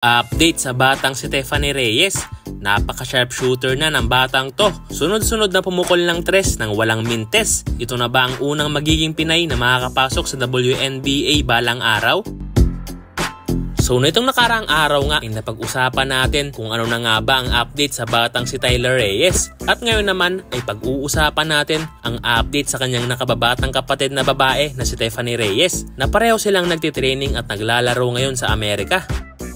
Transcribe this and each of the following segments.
Update sa batang si Stephanie Reyes. Napaka-sharpshooter na ng batang to. Sunod-sunod na pumukol ng tres nang walang mintes. Ito na ba ang unang magiging Pinay na makakapasok sa WNBA balang araw? So nitong nakaraang araw nga, napag-usapan natin kung ano na nga ba ang update sa batang si Tyler Reyes. At ngayon naman ay pag-uusapan natin ang update sa kanyang nakababatang kapatid na babae na si Stephanie Reyes, na pareho silang nagtitraining at naglalaro ngayon sa Amerika.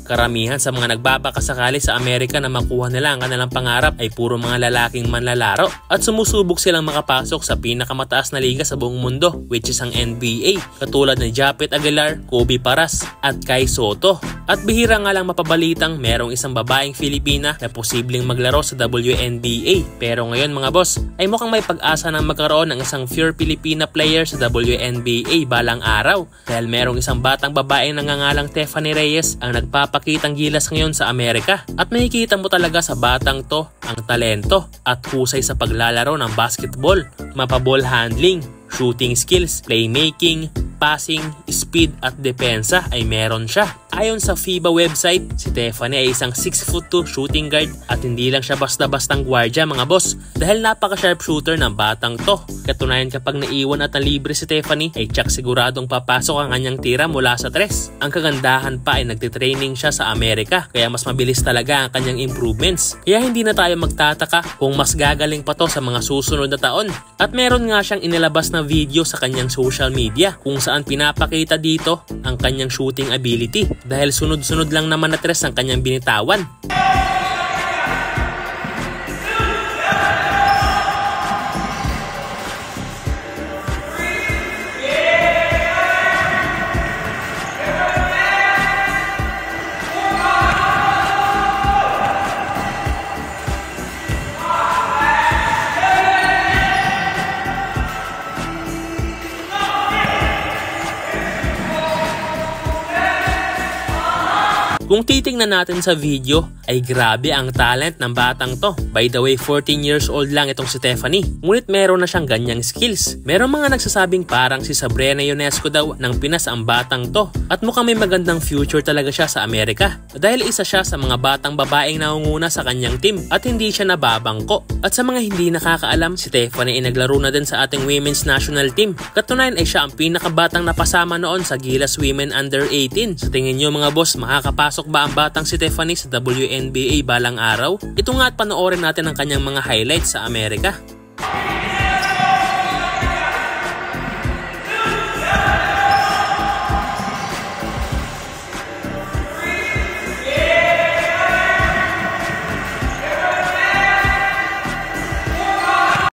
Karamihan sa mga nagbabakasakali sa Amerika na makuha nila ang kanilang pangarap ay puro mga lalaking manlalaro at sumusubok silang makapasok sa pinakamataas na liga sa buong mundo, which is ang NBA, katulad ni Japet Aguilar, Kobe Paras at Kai Soto. At bihira nga lang mapabalitang merong isang babaeng Filipina na posibleng maglaro sa WNBA. Pero ngayon mga boss, ay mukhang may pag-asa na magkaroon ng isang pure Filipina player sa WNBA balang araw, dahil merong isang batang babaeng nangangalang Stephanie Reyes ang nagpapakitang gilas ngayon sa Amerika. At makikita mo talaga sa batang to ang talento at husay sa paglalaro ng basketball, mapa-ball handling, shooting skills, playmaking, passing, speed at depensa ay meron siya. Ayon sa FIBA website, si Stephanie ay isang 6'2" shooting guard at hindi lang siya basta-bastang gwardya mga boss, dahil napaka-sharp shooter ng batang to. Katunayan, kapag naiwan at nalibre si Stephanie ay tsak siguradong papasok ang kanyang tira mula sa tres. Ang kagandahan pa ay nagtitraining siya sa Amerika, kaya mas mabilis talaga ang kanyang improvements. Kaya hindi na tayo magtataka kung mas gagaling pa to sa mga susunod na taon. At meron nga siyang inilabas na video sa kanyang social media kung saan pinapakita dito ang kanyang shooting ability, dahil sunod-sunod lang naman na tres ang kanyang binitawan. Kung titingnan natin sa video, ay grabe ang talent ng batang to. By the way, 14 years old lang itong si Stephanie. Ngunit meron na siyang ganyang skills. Meron mga nagsasabing parang si Sabrina Ionesco daw ng Pinas ang batang to. At mukhang may magandang future talaga siya sa Amerika, dahil isa siya sa mga batang babaeng nangunguna sa kanyang team at hindi siya nababangko. At sa mga hindi nakakaalam, si Stephanie ay naglaro na din sa ating women's national team. Katunayan ay siya ang pinakabatang napasama noon sa Gilas Women Under 18. Sa tingin nyo mga boss, makakapasok ba ang batang si Stephanie sa WNBA balang araw? Ito nga at panoorin natin ang kanyang mga highlights sa Amerika.